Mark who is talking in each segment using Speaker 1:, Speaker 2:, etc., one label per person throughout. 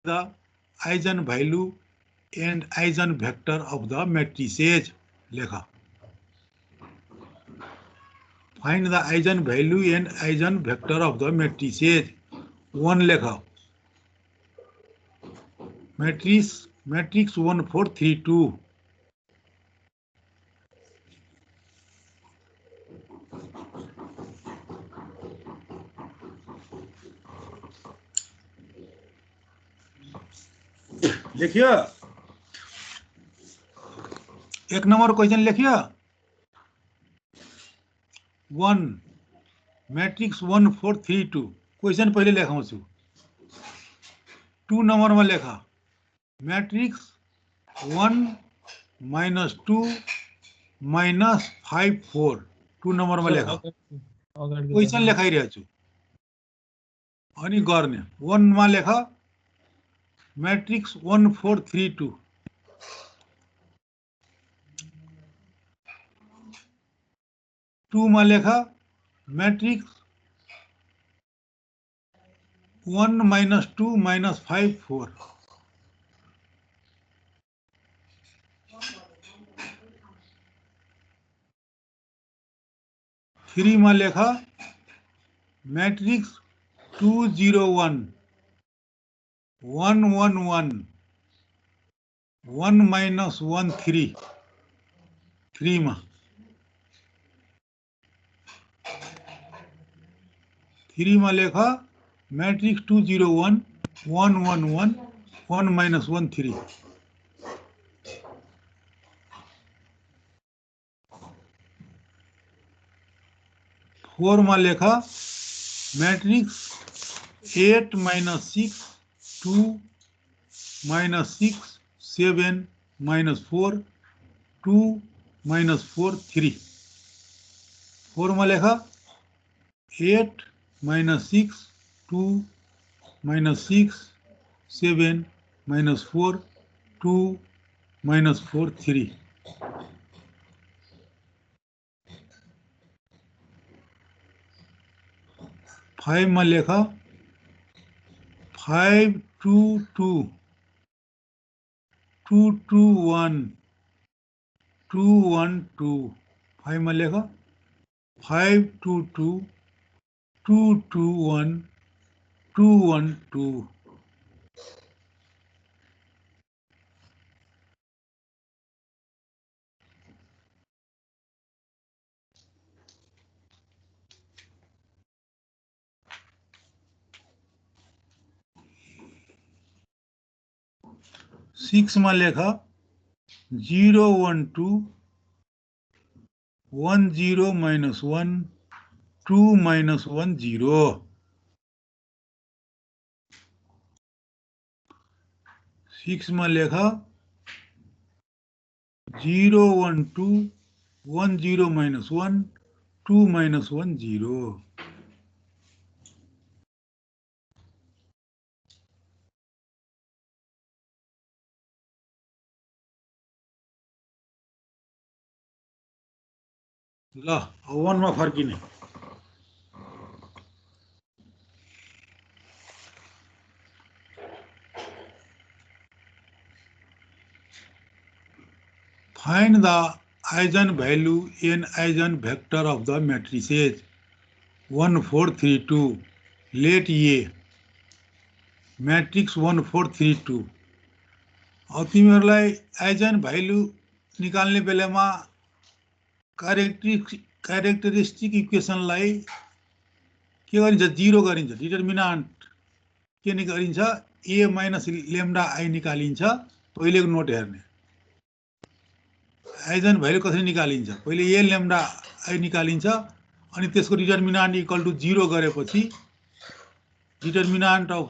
Speaker 1: The eigen value and eigen vector of the matrices लेख। Find the eigen value and eigen vector of the matrices 1 लेख। Matrix 1 4 3 2 लिखियो। 1 number question लिखियो 1 matrix 1 4 3 2 question पहले लेखाउँछु। 2 number में लेखा matrix 1 -2 -5 4 2 number में लेखा क्वेश्चन लेखाइरहेको छु। अनि गर्ने 1 मा लेखा मैट्रिक्स 1 4 3 2 2 मा लेखा मैट्रिक्स 1 -2 -5 4 3 मा लेखा मैट्रिक्स 2 0 1 1 1 1 1 -1 3 3 मा 3 मा लेखा मैट्रिक्स 2 0 1 1 1 1 1 -1 3 4 मा लेखा मैट्रिक्स 8 -6 2 -6 7 -4 2 -4 3 4 मा लेखा 8 -6 2 -6 7 -4 2 -4 3 5 में लेखा 5 2 2 2 2 1 2 1 2 5 में लेखा 5 2 2 2 2 1 2 1 2 6 में लेखा 0 1 2 1 0 -1 2 -1 0 6 में लेखा 0 1 2 1 0 -1 2 -1 0 ल 1 में फर्किने Find the eigenvalue and eigenvector of the matrices 1 4 3 2 let A matrix 1 4 3 2 अब तिमीहरुलाई आइजन भ्यालु निकाल्ने बेलामा क्यारेक्टरिस्टिक इक्वेसनलाई के गरिन्छ 0 गरिन्छ डिटर्मिनेन्ट के गरिन्छ a माइनस लेम्डा i निकालिन्छ पहिलेको नोट हेर्ने आइजन भ्यालु कसरी निकालिन्छ पहिले a लेम्डा i निकालिन्छ अनि त्यसको डिटर्मिनेन्ट इक्वल टु 0 गरेपछि determinant of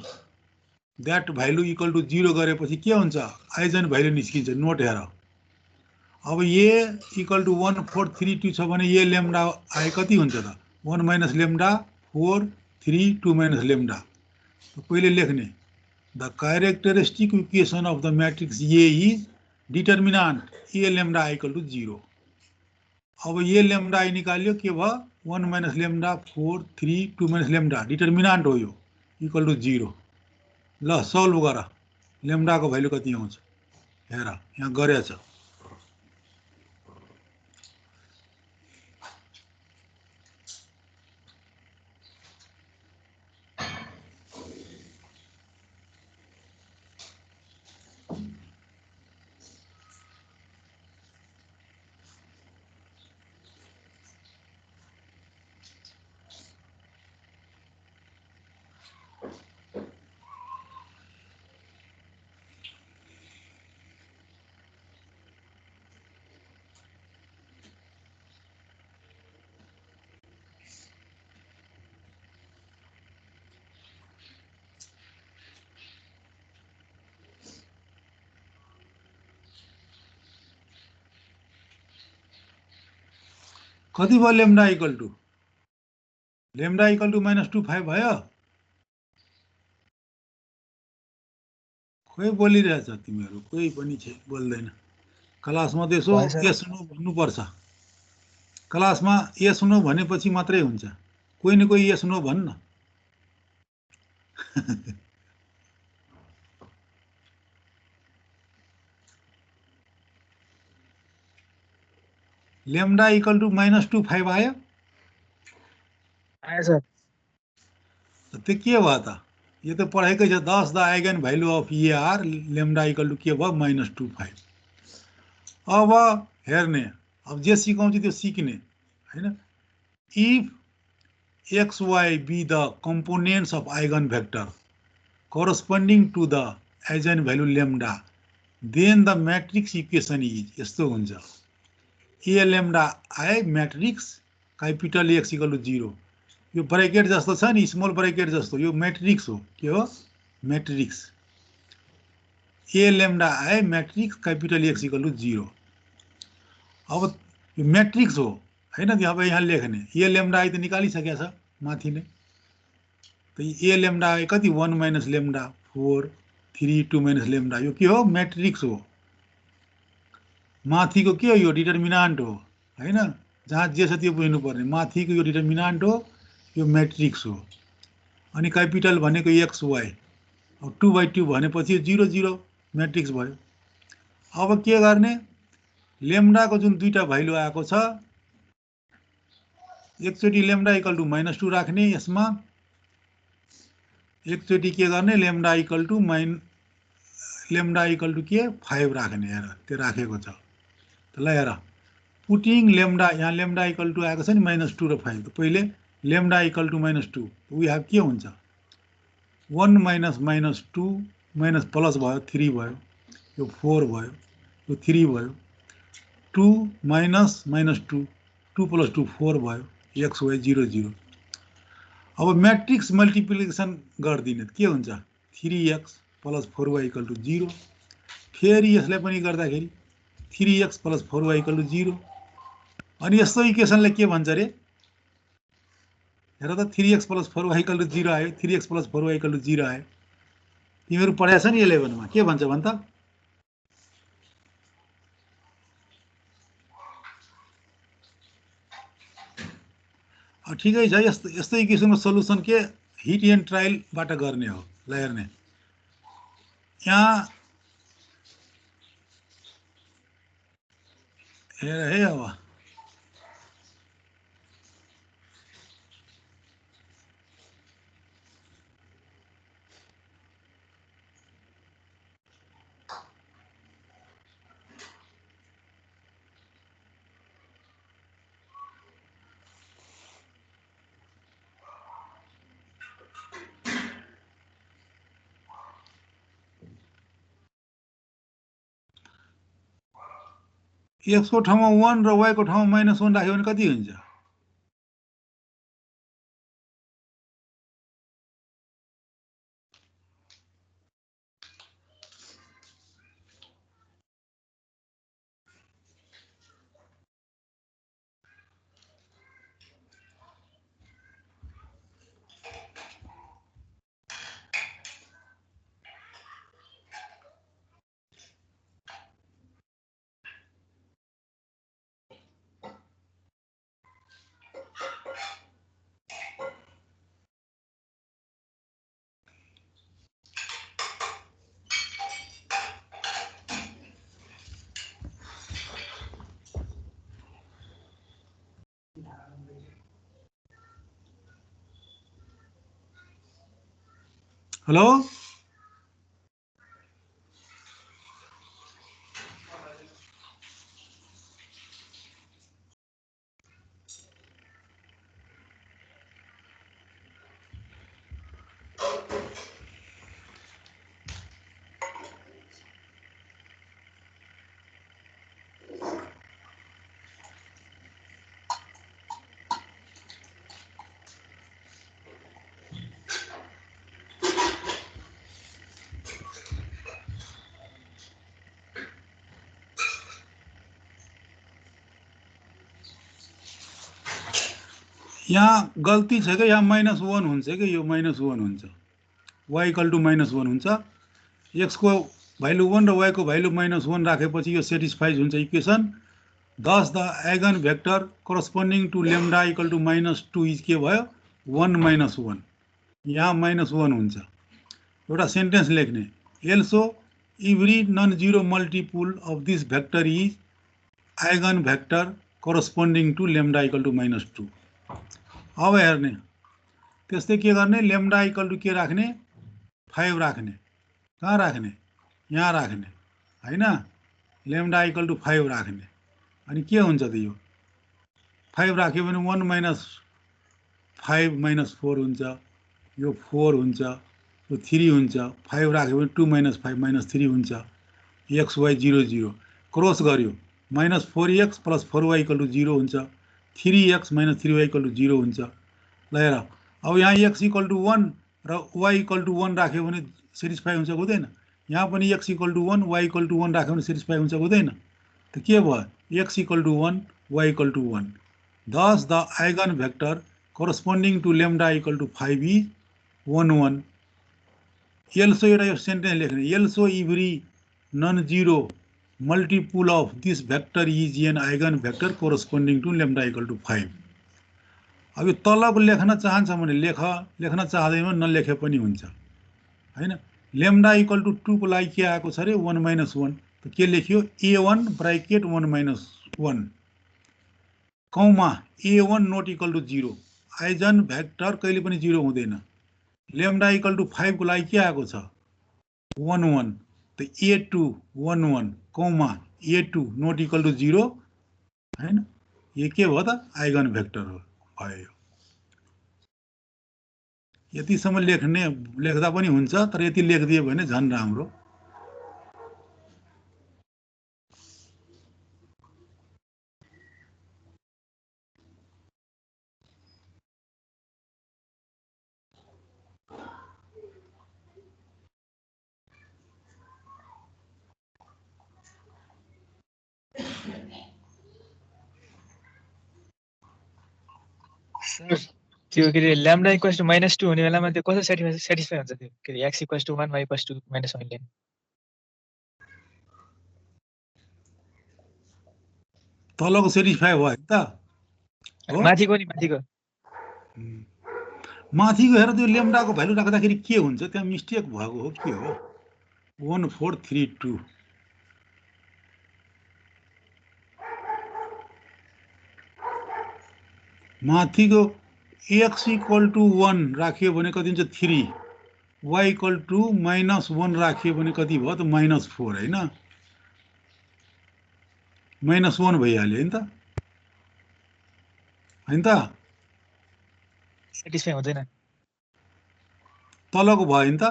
Speaker 1: that value equal to 0 गरेपछि के हुन्छ आइजन भ्यालु निस्किन्छ नोट हेर अब a इक्वल टु 1 4 3 2 छ भने a लेम्डा i कति हुन्छ त 1 माइनस लेम्डा 4 3 2 माइनस लेम्डा पहिले लेख्ने the characteristic equation of the matrix A is determinant a lambda i equal to 0 अब a लेम्डा i निकाल्यो के भयो 1 minus lambda 4 3 2 minus lambda determinant हो यो इक्वल टु 0 ल सल्भ गर लेम्डाको भ्यालु कति आउँछ हेर यहाँ गरेछ कति भयो लेम्डा इक्वल टु -2 भयो खोइ बोलिरहेछ तिमीहरू कोही पनि बोल्दैन क्लासमा त्यसो
Speaker 2: भयो सर।
Speaker 1: यस नो भन्नुपर्छ क्लासमा यस नो भनेपछि मात्रै हुन्छ कोही न कोही यस नो भन्न लेम्डा इक्वल टु -2 आयो
Speaker 2: आयो सर।
Speaker 1: त्यो के भयो त यो त पढाइकै छ 10 the eigen value of ER lambda equal to के भयो -2 अब हेर्ने अब जे सिकाउँछु त्यो सिक्ने हैन if XY be the components of eigenvector corresponding to the eigenvalue lambda then the matrix equation is यस्तो हुन्छ A lambda I matrix capital X equal to 0 यो ब्रैकेट जस्तो छ नि स्मल ब्रैकेट जस्तो यो मैट्रिक्स हो के हो matrix A lambda I matrix capital X equal to 0 अब यो मैट्रिक्स हो हैन अब यहाँ लेख्ने A lambda I त निकालिसकेको छ माथि नै त A lambda I कति 1 minus lambda 4 3 2 minus lambda यो के हो मैट्रिक्स हो माथिको के हो यो डिटर्मिनान्ट हो हैन जहाँ जे छ त्यो बुझ्नु पर्ने माथिको यो डिटर्मिनान्ट हो यो मैट्रिक्स हो अनि क्यापिटल भनेको XY अब 2/2 भनेपछि 0 0 मैट्रिक्स भयो अब के गर्ने लेम्डाको जुन दुईटा भ्यालु आएको छ एकचोटि लेम्डा इक्वल टु -2 राख्ने यसमा एकचोटि के गर्ने लेम्डा इक्वल टु के 5 राख्ने हेर त्यो राखेको छ त ल हेर पुटिङ लेम्डा यहाँ लेम्डा इक्वल टु आएको छ नि -2 र 5 त पहिले lambda equal to -2 we have के हुन्छ 1 माइनस -2 माइनस प्लस भयो 3 भयो यो 4 भयो यो 3 भयो 2 माइनस -2 2 + 2 4 भयो XY 0 0 अब मैट्रिक्स मल्टिप्लिकेसन गरिदिने के हुन्छ 3x + 4y = 0 फेरि यसलाई पनि गर्दाखेरि 3x + 4y = 0 अनि यस्तो इक्वेसनले के भन्छ रे हेर त 3x + 4y = 0 आयो 3x + 4y = 0 आयो तिमीहरू पढाएछ नि 11 मा के भन्छ भन् त ठिकै छ यस्तो इक्वेसनको सल्युसन के हिट एन्ड ट्रायलबाट गर्ने हो ल हेर्ने यहाँ हेर है अब x को ठाउँमा 1 र y को ठाउँमा -1 राख्यो भने कति हुन्छ हेलो यहाँ गल्ती छ कि यहाँ -1 हुन्छ कि यो -1 हुन्छ y इक्वल टु -1 हुन्छ x को भ्यालु 1 र y को भ्यालु -1 राखेपछि यो सेटिस्फाइज हुन्छ equation thus the eigen vector corresponding to lambda equal to -2 is के भयो 1 -1 यहाँ -1 हुन्छ एउटा सेन्टेन्स लेख्ने also every non-zero multiple of this vector is eigen vector corresponding to lambda equal to -2 अब हेर्ने त्यस्तै के गर्ने lambda equal to के राख्ने 5 राख्ने कहाँ राख्ने यहाँ राख्ने हैन lambda equal to 5 राख्ने अनि के हुन्छ त यो 5 राख्यो भने 1 minus 5 minus 4 हुन्छ यो 4 हुन्छ यो 3 हुन्छ 5 राख्यो भने 2 minus 5 minus 3 हुन्छ x y 0 0 क्रस गर्यो -4x plus 4y equal to 0 हुन्छ 3x minus 3y equal to 0 हुन्छ ल हेर अब यहाँ x equal to 1 र y equal to 1 राख्यो भने सेटिस्फाई हुन्छ हुँदैन यहाँ पनि x equal to 1 y equal to 1 राख्यो भने सेटिस्फाई हुन्छ हुँदैन त के भयो x equal to 1 y equal to 1 thus the eigen vector corresponding to lambda equal to 5 is 1 1 also एउटा यो सेन्टेन्स लेख्ने also every non-zero multiple of this vector is an eigen vector corresponding to lambda equal to 5 अब यो तलको लेख्न चाहन्छ भने लेख्न चाहदैन भने नलेखे पनि हुन्छ हैन lambda equal to 2 को लागि के आएको छ रे 1 minus 1 त के लेख्यो a1 bracket 1 minus 1 comma a1 not equal to 0 eigen vector कहिले पनि 0 हुँदैन lambda equal to 5 को लागि के आएको छ 1 1 त a2 1 1 comma a2 not equal to 0 हैन यो के भयो त आइगन भेक्टर हो भयो यतिसम्म लेख्दा पनि हुन्छ तर यति लेखिदियो भने झन् राम्रो
Speaker 2: सर त्यो के रे ल्याम्डा इक्वल्स टु -2 हुने बेलामा त्यो कसरी सेटिस्फाई हुन्छ त्यो के रे x equals to 1 y equals to -1 ले
Speaker 1: तलको सेटिस्फाई भयो त
Speaker 2: माथिको नि
Speaker 1: माथिको हेर त्यो लेम्डाको भ्यालु राख्दाखेरि के हुन्छ त्यहाँ मिस्टेक भएको हो के हो 1432 माथिको x इक्वल टु 1 राखियो भने कति हुन्छ 3 y इक्वल टु -1 राखियो भने कति भयो त -4 हैन -1 भइहाल्यो हैन त
Speaker 2: सेटिस्फाई हुँदैन
Speaker 1: तलको भयो नि त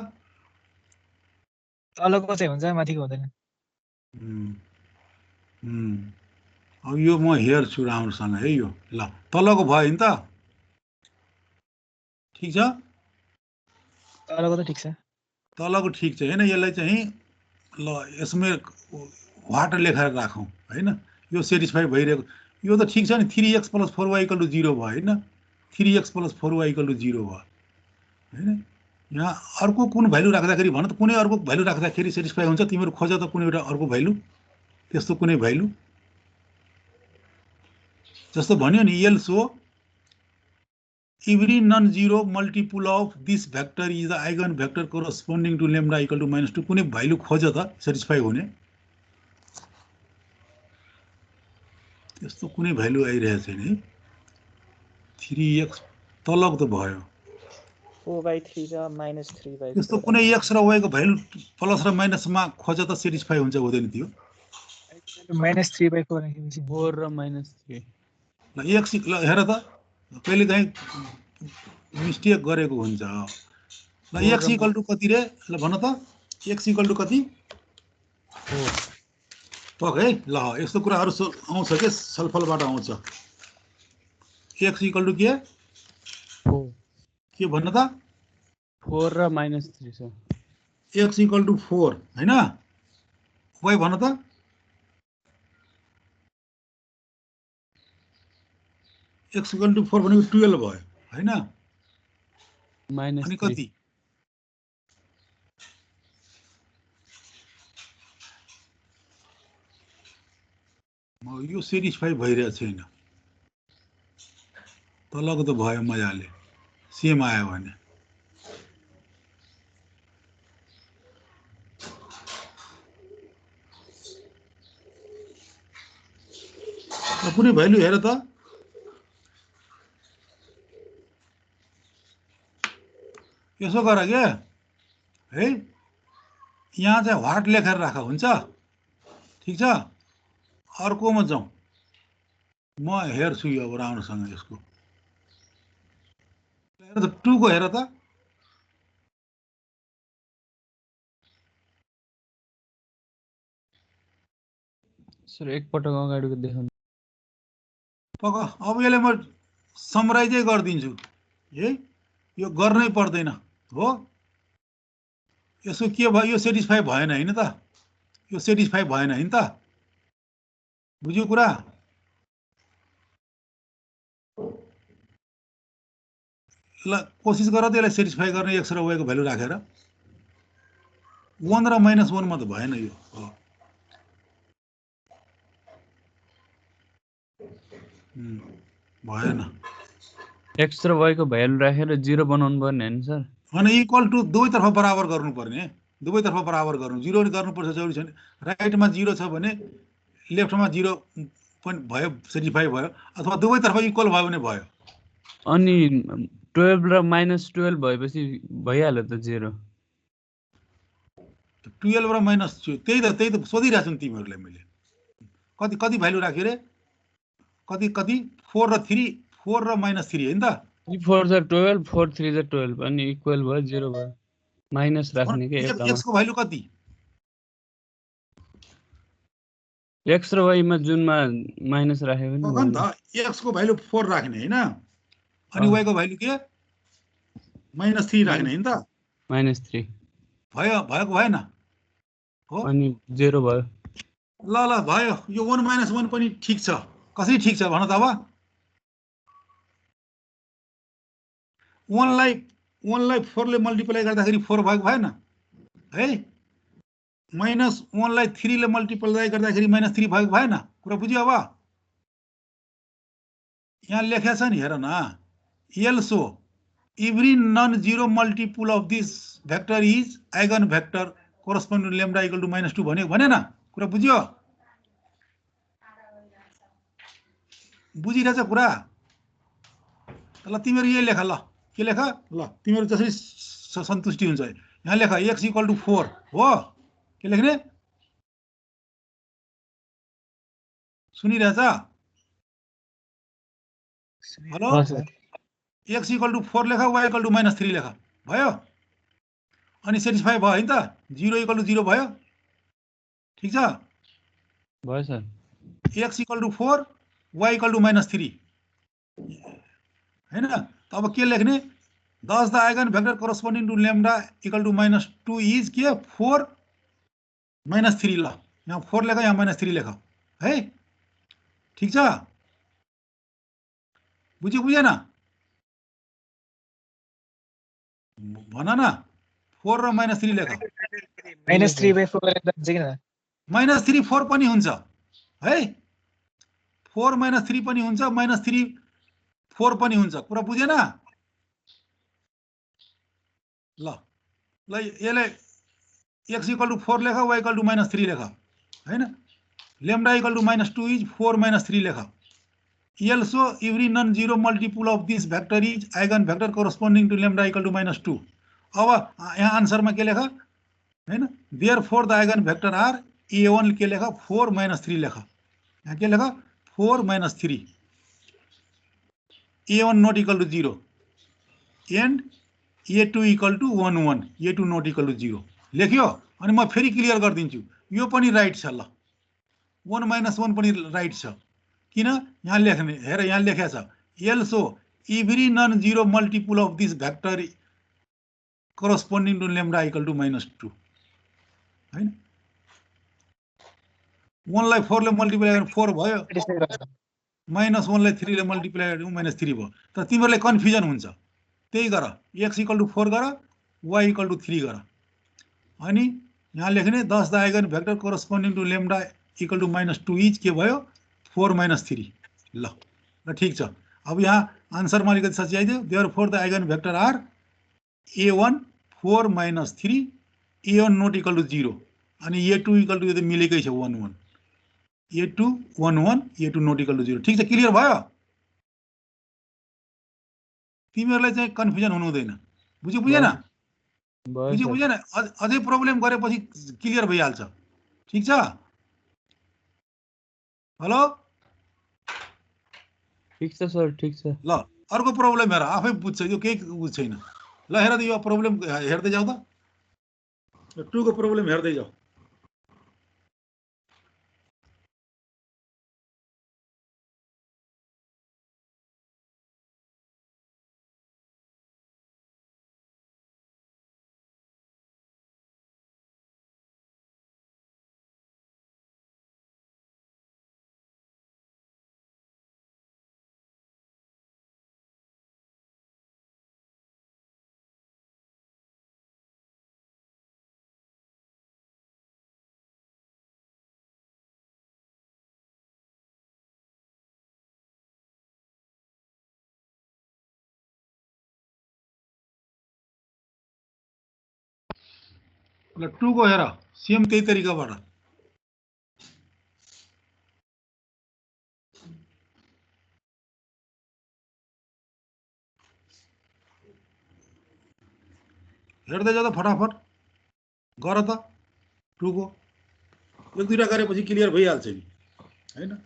Speaker 2: तलको चाहिँ हुन्छ माथिको हुँदैन
Speaker 1: अब यो म हेर्छु राम्रोसँग है यो ल तलको भयो नि त ठीक छ
Speaker 2: तलको त ठीक छ
Speaker 1: तलको ठीक छ हैन यसलाई चाहिँ ल यसमै वाट लेखेर राखौं हैन यो सेटिस्फाई भइरहेको यो त ठीक छ नि 3x + 4y = 0 भयो हैन 3x + 4y = 0 भयो हैन यहाँ अर्को कुन भ्यालु राख्दाखेरि भन त कुनै अर्को भ्यालु राख्दाखेरि सेटिस्फाई हुन्छ तिम्रो खोज त कुनै एउटा अर्को भ्यालु त्यस्तो कुनै भ्यालु जस्तो भन्यो नि also every non-zero multiple of this vector is the eigen vector corresponding to lambda equal to -2 कुनै भ्यालु खोज त सेटिस्फाई हुने त्यस्तो कुनै भ्यालु आइरहेको छैन है 3x तलको त भयो
Speaker 3: 4/3 र -3/4
Speaker 1: यस्तो कुनै x र y को भ्यालु प्लस र माइनसमा खोज त सेटिस्फाई हुन्छ हुँदैन थियो
Speaker 2: -3/4 राखेपछि
Speaker 4: 4 र -3
Speaker 1: ल x ल हेर त कहिले काहीँ मिस्टेक गरेको हुन्छ ल x इक्वल टु कति रे ल भन त x इक्वल टु कति
Speaker 4: 4
Speaker 1: पक है ल यस्तो कुराहरु आउँछ के छलफलबाट आउँछ x इक्वल टु के
Speaker 4: 4
Speaker 1: के भन्नु त
Speaker 4: 4 र -3 सर
Speaker 1: x इक्वल टु 4 हैन y भन त x इक्वल टु 4 भनेको 12 भयो हैन अनि
Speaker 4: -3
Speaker 1: कति यो सेटिस्फाई भइरहेको छैन तलको त भयो मजाले सेम आयो भने कुनै भ्यालु हेर त यसो गर के है यहाँ चाहिँ व्हाट लेखेर राख हुन्छ ठीक छ अर्कोमा जाउँ म हेर्छु यो अब राम्रोसँग यसको हेर त 2 को हेर त
Speaker 4: सर एकपटक अगाडिको देखाउनु
Speaker 1: पक अब यसलाई म समराइजै गरिदिन्छु है यो गर्नै पर्दैन हो यसो के भयो यो सेटिस्फाई भएन हैन त यो सेटिस्फाई भएन हैन त बुझ्यो कुरा ल कोसिस गर त यसलाई सेटिस्फाई गर्ने x र y को भ्यालु राखेर 1 र -1 मा त भएन यो भएन
Speaker 4: x र y को भ्यालु राखेर 0 बनाउनु पर्ने हैन सर
Speaker 1: अनि इक्वल टु दुवैतर्फ बराबर गर्नुपर्ने दुवैतर्फ बराबर गर्नु 0 नि गर्नुपर्छ जरुरी छैन राइटमा 0 छ भने लेफ्टमा 0 पनि भयो सेटिस्फाई भयो अथवा दुवैतर्फ इक्वल भयो भने भयो
Speaker 4: अनि 12 र -12 भएपछि भइहाल्यो त 0
Speaker 1: 12 र माइनस त्यही त सोधिरहेछु नि तिमीहरुलाई मैले कति कति भ्यालु राख्यो रे कति कति 4 र 3 4 र -3 हैन त
Speaker 4: 4 र 12 4 3 र 12 अनि इक्वल भयो 0 भयो माइनस राख्ने के एउटामा
Speaker 1: x को भ्यालु कति
Speaker 4: x र y मा जुनमा माइनस राख्यो भने
Speaker 1: हो नि त x को भ्यालु 4 राख्ने हैन अनि y को भ्यालु के -3 राख्ने हैन त
Speaker 4: -3
Speaker 1: भयो भएको भएन हो
Speaker 4: अनि 0 भयो
Speaker 1: ल ल भयो यो 1 - 1 पनि ठीक छ कसरी ठीक छ भन त अब 1 लाई 4 ले मल्टिप्लाई गर्दाखेरि 4 भएको भएन है -1 लाई 3 ले मल्टिप्लाई गर्दाखेरि -3 भएको भएन कुरा बुझ्यो अब यहाँ लेखेको छ नि हेर न also every non-zero multiple of this vector is eigenvector corresponding to lambda equal to -2 भनेन कुरा बुझ्यो बुझिरहेछ कुरा ल तिमीहरु यही लेख ल के लेख ल तिमीहरु जसरी सन्तुष्टि हुन्छ यहाँ लेख x = 4 हो के लेख्ने सुनिरहेछ हेलो x = 4 लेख y = -3 लेख भयो अनि सेटिस्फाई भयो हैन त 0 = 0 भयो ठीक छ
Speaker 4: भयो सर
Speaker 1: x = 4 y = -3 हैन अब के लेख्ने thus the eigenvector corresponding to lambda equal to -2 is के 4 -3 ल यहाँ 4 लेख यहाँ -3 लेख है ठीक छ बुझ्यो बुझेन भन न 4 र -3 लेख
Speaker 2: -3/4 गरेर जान्छ किन
Speaker 1: -3 4 पनि हुन्छ है 4 - 3 पनि हुन्छ -3 4 पनि हुन्छ कुरा बुझेन ल ल यसले x = 4 लेख y = -3 लेख हैन lambda = -2 is 4 - 3 लेख Also every non-zero multiple of this vector is eigenvector corresponding to lambda equal to -2. अब यहाँ आन्सरमा के लेखा हैन, therefore the eigenvector are a1 के लेखा 4 - 3 लेखा, यहाँ के लेखा 4 - 3, a1 not equal to 0 and a2 equal to 1 1, a2 not equal to 0 लेख्यो। अनि म फेरि क्लियर गरिदिन्छु, यो पनि राइट छ। ल 1 - 1 पनि राइट छ, किन यहाँ लेख्ने हेर, यहाँ लेखेको छ also every non-zero multiple of this vector corresponding to lambda equal to -2 हैन। 1 लाई 4 ले मल्टिप्लाई गरेर 4 भयो, -1 लाई 3 ले मल्टिप्लाई गरेर -3 भयो। तर तिमीहरुलाई कन्फ्युजन हुन्छ, त्यही गर, x equal to 4 गर, y equal to 3 गर। अनि यहाँ लेख्ने thus the eigenvector corresponding to lambda equal to -2 is के भयो 4 - 3। ल ठीक छ। अब यहाँ आन्सरमा अलिकति सच्याइदियो, therefore the eigenvector are a1 4 - 3, a1 not equal to 0 अनि a2 equal to यो त मिलेकै छ 1 1, a2 1 1, a2 not equal to 0। ठीक छ, क्लियर भयो? तिमीहरुलाई चाहिँ कन्फ्युजन हुनु हुँदैन, बुझ्यो बुझेन? बुझ्यो बुझेन? अझै प्रब्लम गरेपछि क्लियर भइहाल्छ। ठीक छ? हेलो,
Speaker 4: ठीक छ सर, ठीक छ।
Speaker 1: ल अर्को प्रब्लम हेर, आफै बुझ्छ, यो केही बुझ्छ छैन। ल हेर त यो प्रब्लम हेर्दै जाऊ त, 2 को प्रब्लम हेर्दै जाऊ। ल 2 को हेर, सेम त्यही तरिकाबाट। हेर्दै जाऊ त फटाफट गर त 2 को, एक दुईटा गरेपछि क्लियर भइहाल्छ नि हैन।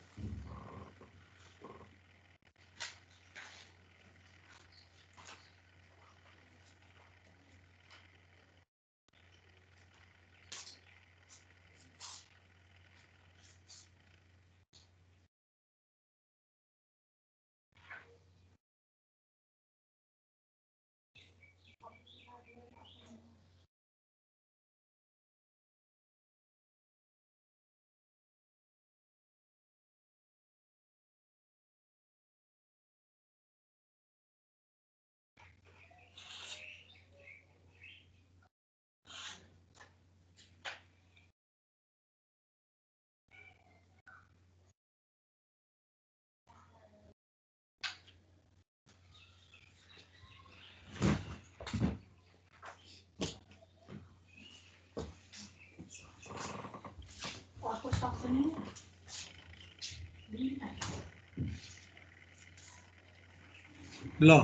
Speaker 1: ल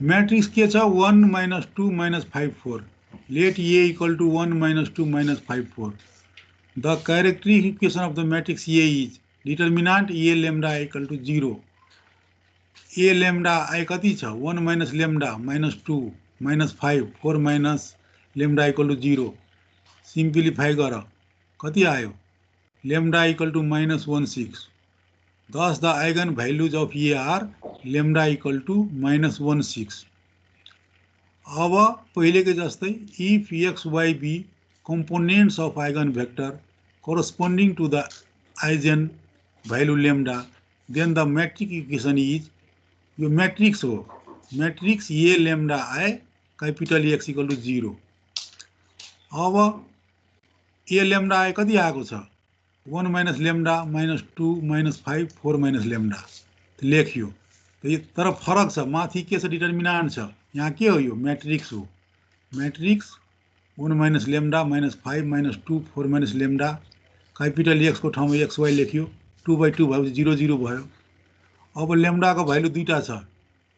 Speaker 1: मैट्रिक्स के छ 1 - 2 - 5 4, let A equal to 1 - 2 - 5 4। The characteristic equation of the matrix A is determinant A lambda equal to 0। A lambda I कति छ 1 - lambda -2 -5 4 - lambda equal to 0। Simplify गर, कति आयो lambda equal to -16। Thus the eigenvalues of A are lambda equal to -16। अब पहिलेकै जस्तै if x y be components of eigenvector corresponding to the eigenvalue lambda, then the matrix equation is, यो matrix हो, matrix A lambda I capital X equal to 0। अब A lambda I कति आएको छ 1 - lambda -2 -5 4 - lambda लेखियो। तर फरक छ, माथि के छ डिटर्मिनान्ट छ, यहाँ के हो यो मैट्रिक्स हो। Matrix 1 - lambda -5 -2 4 lambda, capital X को ठाउँमा XY लेखियो, 2/2 भएपछि 0 0 भयो। अब लेम्डाको भ्यालु दुईटा छ,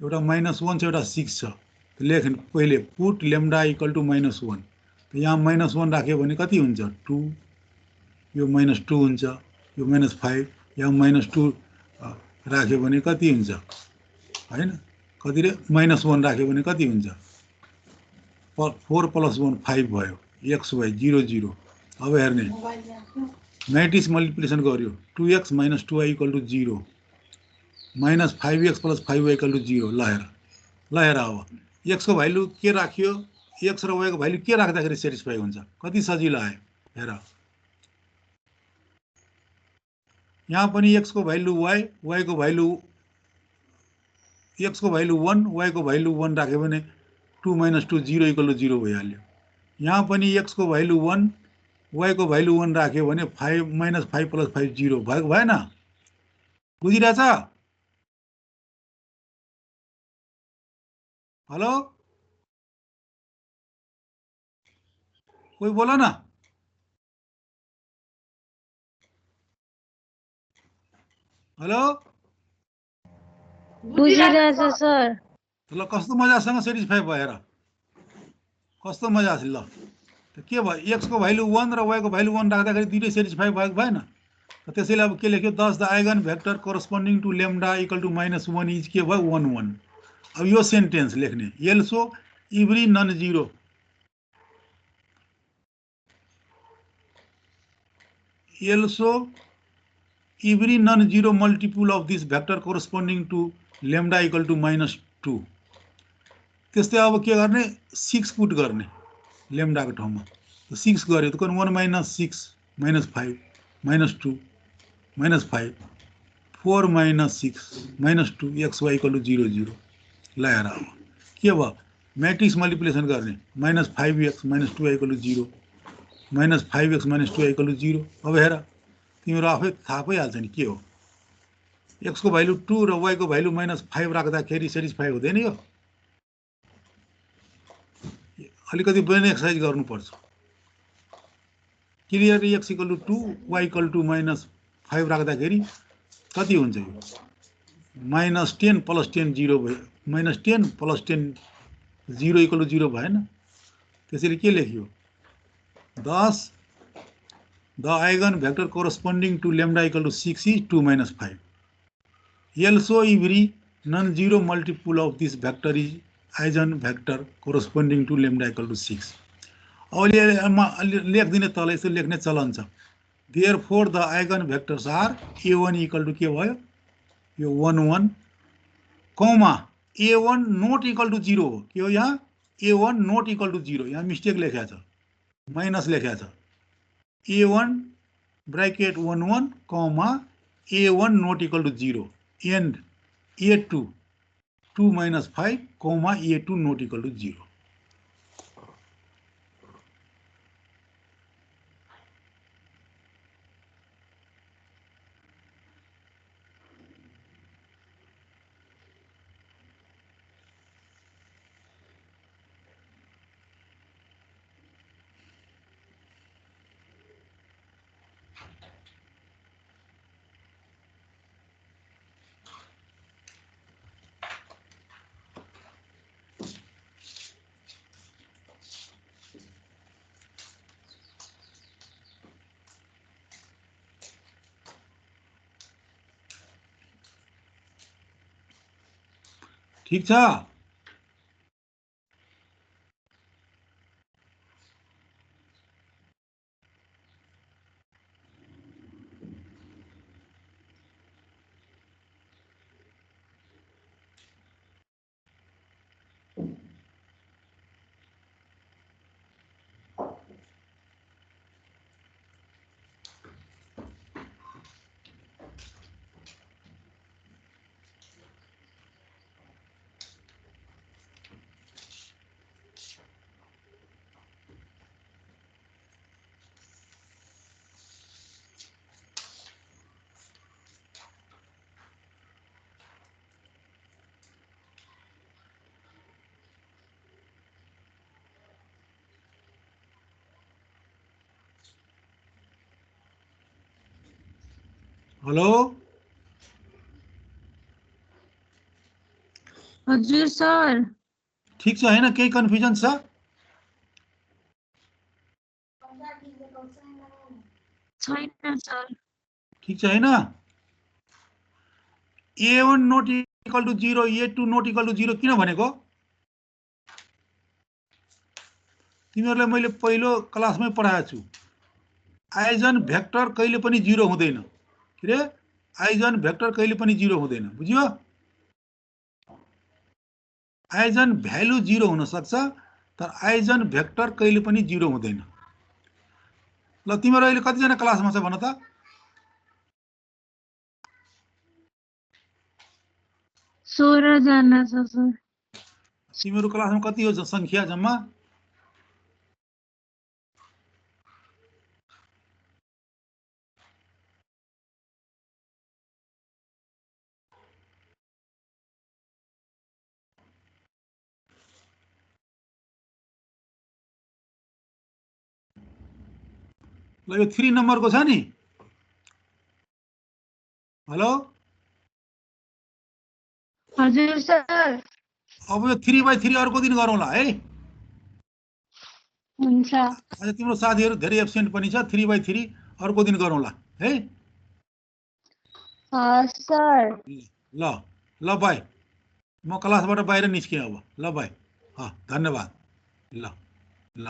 Speaker 1: एउटा -1 छ, एउटा 6 छ। लेख पहिले पुट लेम्डा इक्वल टु -1। यहाँ -1 राख्यो भने कति हुन्छ? 2। यो -2 हुन्छ, यो -5, यहाँ -2 राख्यो भने कति हुन्छ? हैन, कति रे? -1 राख्यो भने कति हुन्छ? 4 + 1 5 भयो, xy 0 0। अब हेर्ने म्याट्रिक्स मल्टिप्लिकेसन गर्यो, 2x - 2y = 0, -5x + 5y = 0। ल हेर अब x को भ्यालु के राख्यो, x र y को भ्यालु के राख्दाखेरि सेटिस्फाई हुन्छ? कति सजिलो आयो हेर। यहाँ पनि x को भ्यालु y, y को भ्यालु x को भ्यालु 1, y को भ्यालु 1 राख्यो भने 2 - 2 0 = 0 भइहाल्यो। यहाँ पनि x को भ्यालु 1, y को भ्यालु 1 राख्यो भने 5 -5 + 5 0 भयो, भएन? बुझिरहेछ? हेलो, कोही बोल न। हेलो,
Speaker 5: बुझिरहेछ सर।
Speaker 1: ल कस्तो मजासँग सेटिस्फाई भएर, कस्तो मजा छ। ल के भयो, x को भ्यालु 1 र y को भ्यालु 1 राख्दाखेरि दुईटै सेटिस्फाई भएको भएन? त्यसैले अब के लेख्यो, this the eigen vector corresponding to lambda equal to -1 is के भयो? 1 1। अब यो सेन्टेन्स लेख्ने, also every non zero, also every non zero multiple of this vector corresponding to lambda equal to -2। त्यस्तै अब के गर्ने, 6 पुट गर्ने लेम्डाको ठाउँमा। 6 गर्यो त 1 - 6 - 5 -2 -5 4 - 6 - 2 xy = 0 0। ल हेर अब के भयो, म्याट्रिक्स मल्टिप्लिकेसन गर्ने, -5x - 2y = 0, -5x - 2y = 0। अब हेर तिम्रो आफै थाहा पाइहाल्छ नि के हो। x को भ्यालु 2 र y को भ्यालु -5 राख्दाखेरि सेटिस्फाई हुँदैन। यो अलिकति ब्रेन एक्सर्साइज गर्नुपर्छ। क्लियर, x = 2, y = -5 राख्दाखेरि कति हुन्छ? यो -10 + 10 0 भयो, -10 + 10 0 = 0 भएन? त्यसैले के लेख्यो, this the eigen vector corresponding to lambda equal to 6 is 2 - 5। Also every non zero multiple of this vector is eigen vector corresponding to lambda equal to 6। अब लेखिदिने तल यसो लेख्ने चलन छ। Therefore the eigen vectors are a1 equal to के भयो, यो 1 1, comma a1 not equal to 0 हो। के हो यहाँ, a1 नोट इक्वल टु 0, यहाँ मिस्टेक लेखेको छ, माइनस लेखेको छ। a1 bracket 1 1, comma a1 not equal to 0 and a2 2 - 5, comma a2 not equal to 0। ठीक छ? हेलो,
Speaker 5: हजुर सर
Speaker 1: ठिक छ हैन? केही कन्फ्युजन छ?
Speaker 5: छैन सर
Speaker 1: ठिक छ हैन? A1 not equal to 0, A2 not equal to 0 किन भनेको? तिमीहरूलाई मैले पहिलो क्लासमै पढाएको छु। आइजन भेक्टर कहिले पनि 0 हुँदैन। के रे? आइजन भेक्टर कहिले पनि 0 हुँदैन। बुझ्यो? आइजन भ्यालु 0 हुन सक्छ, तर आइजन भेक्टर कहिले पनि 0 हुँदैन। ल तिमीहरू अहिले कतिजना क्लासमा छ भन त?
Speaker 5: 16 जना छ सर
Speaker 1: तिमीहरू क्लासमा कति हो संख्या जम्मा? ल यो 3 नम्बरको छ नि? हेलो?
Speaker 5: हजुर सर
Speaker 1: अब यो 3/3 अर्को दिन गरौँला है।
Speaker 5: हुन्छ
Speaker 1: आज तिम्रो साथीहरू धेरै एब्सेन्ट पनि छ। 3/3 अर्को दिन गरौँला है।
Speaker 5: हस् सर
Speaker 1: ल ल बाई। म क्लासबाट बाहिर निस्केँ अब। ल बाई। धन्यवाद। ल ल